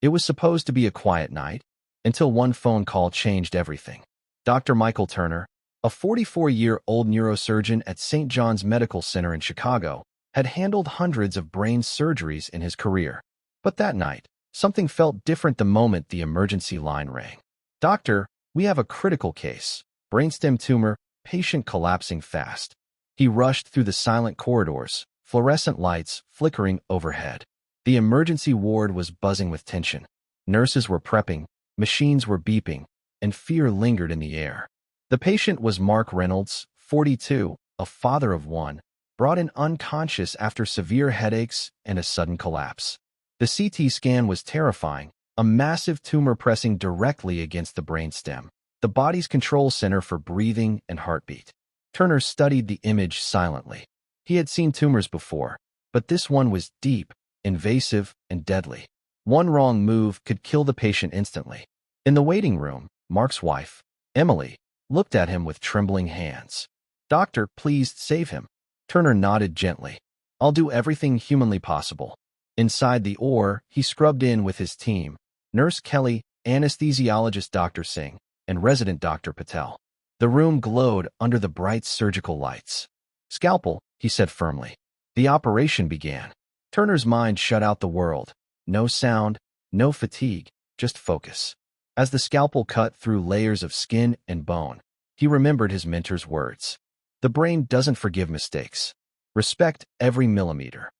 It was supposed to be a quiet night, until one phone call changed everything. Dr. Michael Turner, a 44-year-old neurosurgeon at St. John's Medical Center in Chicago, had handled hundreds of brain surgeries in his career. But that night, something felt different the moment the emergency line rang. "Doctor, we have a critical case. Brainstem tumor, patient collapsing fast." He rushed through the silent corridors, fluorescent lights flickering overhead. The emergency ward was buzzing with tension. Nurses were prepping, machines were beeping, and fear lingered in the air. The patient was Mark Reynolds, 42, a father of one, brought in unconscious after severe headaches and a sudden collapse. The CT scan was terrifying, a massive tumor pressing directly against the brainstem, the body's control center for breathing and heartbeat. Turner studied the image silently. He had seen tumors before, but this one was deep, invasive, and deadly. One wrong move could kill the patient instantly. In the waiting room, Mark's wife, Emily, looked at him with trembling hands. "Doctor, please save him." Turner nodded gently. "I'll do everything humanly possible." Inside the OR, he scrubbed in with his team, Nurse Kelly, anesthesiologist Dr. Singh, and resident Dr. Patel. The room glowed under the bright surgical lights. "Scalpel," he said firmly. The operation began. Turner's mind shut out the world. No sound, no fatigue, just focus. As the scalpel cut through layers of skin and bone, he remembered his mentor's words. The brain doesn't forgive mistakes. Respect every millimeter.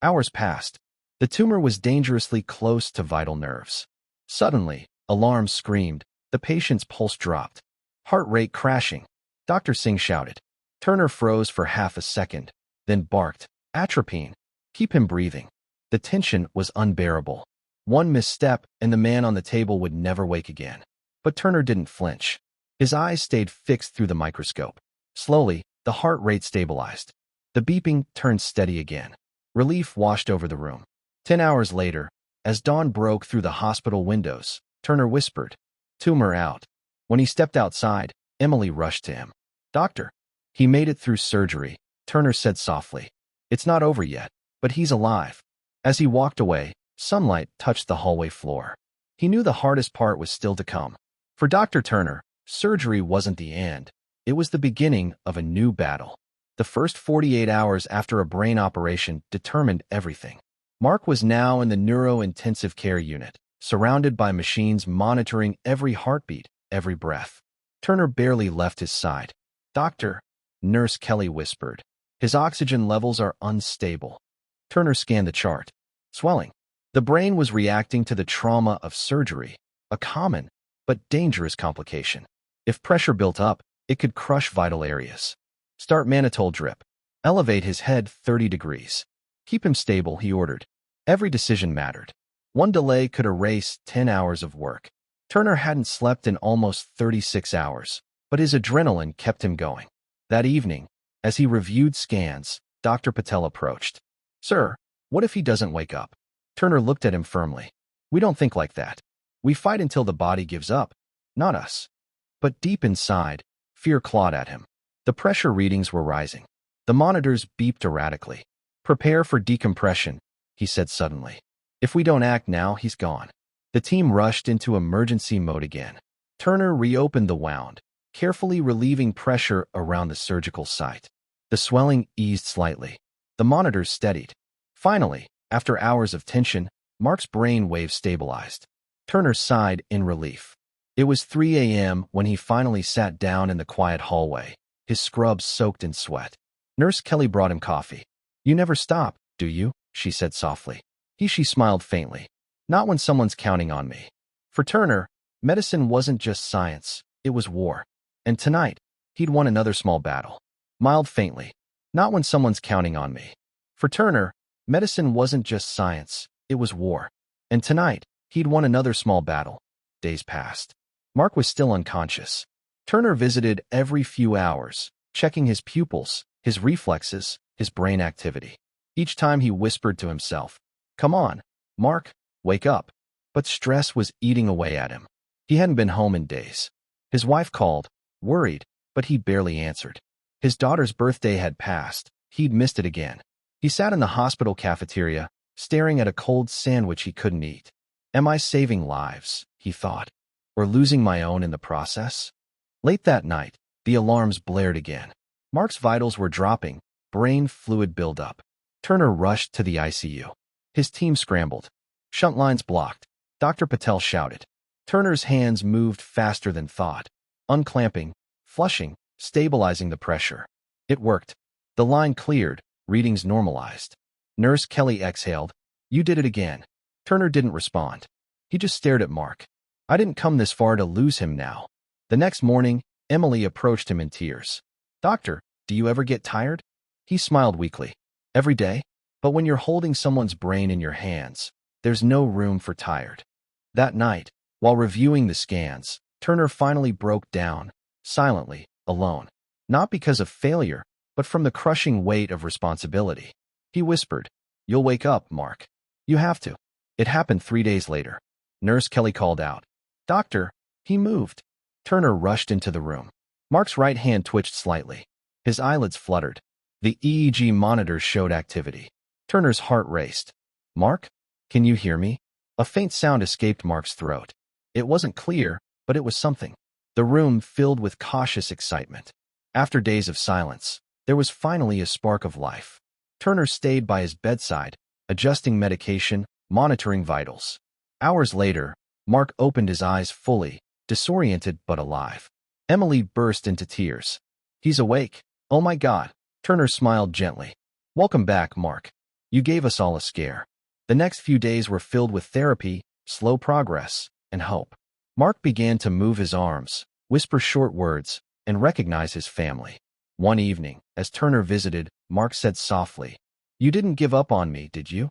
Hours passed. The tumor was dangerously close to vital nerves. Suddenly, alarm screamed. The patient's pulse dropped. Heart rate crashing. Dr. Singh shouted. Turner froze for half a second, then barked, "Atropine. Keep him breathing." The tension was unbearable. One misstep, and the man on the table would never wake again. But Turner didn't flinch. His eyes stayed fixed through the microscope. Slowly, the heart rate stabilized. The beeping turned steady again. Relief washed over the room. 10 hours later, as dawn broke through the hospital windows, Turner whispered, "Tumor out." When he stepped outside, Emily rushed to him. "Doctor." "He made it through surgery," Turner said softly. "It's not over yet, but he's alive." As he walked away, sunlight touched the hallway floor. He knew the hardest part was still to come. For Dr. Turner, surgery wasn't the end. It was the beginning of a new battle. The first 48 hours after a brain operation determined everything. Mark was now in the neuro-intensive care unit, surrounded by machines monitoring every heartbeat, every breath. Turner barely left his side. "Doctor," Nurse Kelly whispered. "His oxygen levels are unstable." Turner scanned the chart. Swelling. The brain was reacting to the trauma of surgery, a common but dangerous complication. If pressure built up, it could crush vital areas. "Start mannitol drip. Elevate his head 30 degrees. Keep him stable," he ordered. Every decision mattered. One delay could erase 10 hours of work. Turner hadn't slept in almost 36 hours, but his adrenaline kept him going. That evening, as he reviewed scans, Dr. Patel approached. "Sir, what if he doesn't wake up?" Turner looked at him firmly. "We don't think like that. We fight until the body gives up, not us." But deep inside, fear clawed at him. The pressure readings were rising. The monitors beeped erratically. "Prepare for decompression," he said suddenly. "If we don't act now, he's gone." The team rushed into emergency mode again. Turner reopened the wound, carefully relieving pressure around the surgical site. The swelling eased slightly. The monitors steadied. Finally, after hours of tension, Mark's brain waves stabilized. Turner sighed in relief. It was 3 a.m. when he finally sat down in the quiet hallway, his scrubs soaked in sweat. Nurse Kelly brought him coffee. "You never stop, do you?" she said softly. She smiled faintly. "Not when someone's counting on me." For Turner, medicine wasn't just science, it was war. And tonight, he'd won another small battle. Smiled faintly. "Not when someone's counting on me." For Turner, medicine wasn't just science, it was war. And tonight, he'd won another small battle. Days passed. Mark was still unconscious. Turner visited every few hours, checking his pupils, his reflexes, his brain activity. Each time he whispered to himself, "Come on, Mark, wake up." But stress was eating away at him. He hadn't been home in days. His wife called, worried, but he barely answered. His daughter's birthday had passed. He'd missed it again. He sat in the hospital cafeteria, staring at a cold sandwich he couldn't eat. Am I saving lives, he thought, or losing my own in the process? Late that night, the alarms blared again. Mark's vitals were dropping, brain fluid buildup. Turner rushed to the ICU. His team scrambled. Shunt lines blocked. Dr. Patel shouted. Turner's hands moved faster than thought, unclamping, flushing, stabilizing the pressure. It worked. The line cleared, readings normalized. Nurse Kelly exhaled. You did it again. Turner didn't respond. He just stared at Mark. I didn't come this far to lose him now. The next morning, Emily approached him in tears. Doctor, do you ever get tired? He smiled weakly. Every day? But when you're holding someone's brain in your hands, there's no room for tired. That night, while reviewing the scans, Turner finally broke down, silently, alone. Not because of failure, but from the crushing weight of responsibility. He whispered, You'll wake up, Mark. You have to. It happened 3 days later. Nurse Kelly called out. Doctor, he moved. Turner rushed into the room. Mark's right hand twitched slightly. His eyelids fluttered. The EEG monitors showed activity. Turner's heart raced. Mark? Can you hear me? A faint sound escaped Mark's throat. It wasn't clear, but it was something. The room filled with cautious excitement. After days of silence, there was finally a spark of life. Turner stayed by his bedside, adjusting medication, monitoring vitals. Hours later, Mark opened his eyes fully, disoriented but alive. Emily burst into tears. He's awake. Oh my God. Turner smiled gently. Welcome back, Mark. You gave us all a scare. The next few days were filled with therapy, slow progress, and hope. Mark began to move his arms, whisper short words, and recognize his family. One evening, as Turner visited, Mark said softly, You didn't give up on me, did you?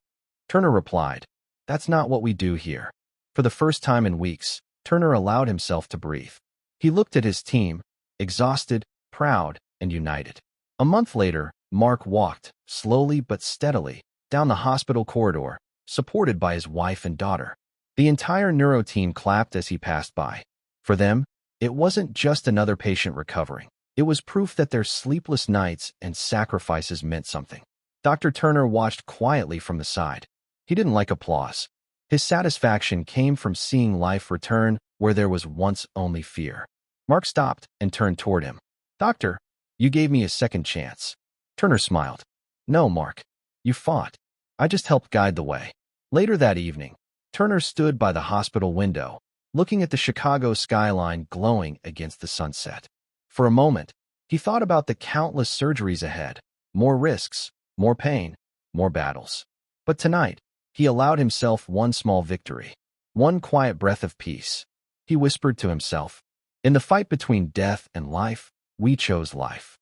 Turner replied, That's not what we do here. For the first time in weeks, Turner allowed himself to breathe. He looked at his team, exhausted, proud, and united. A month later, Mark walked, slowly but steadily, down the hospital corridor, supported by his wife and daughter. The entire neuro team clapped as he passed by. For them, it wasn't just another patient recovering. It was proof that their sleepless nights and sacrifices meant something. Dr. Turner watched quietly from the side. He didn't like applause. His satisfaction came from seeing life return where there was once only fear. Mark stopped and turned toward him. Doctor, you gave me a second chance. Turner smiled. No, Mark. You fought. I just helped guide the way. Later that evening, Turner stood by the hospital window, looking at the Chicago skyline glowing against the sunset. For a moment, he thought about the countless surgeries ahead, more risks, more pain, more battles. But tonight, he allowed himself one small victory, one quiet breath of peace. He whispered to himself, In the fight between death and life, we chose life.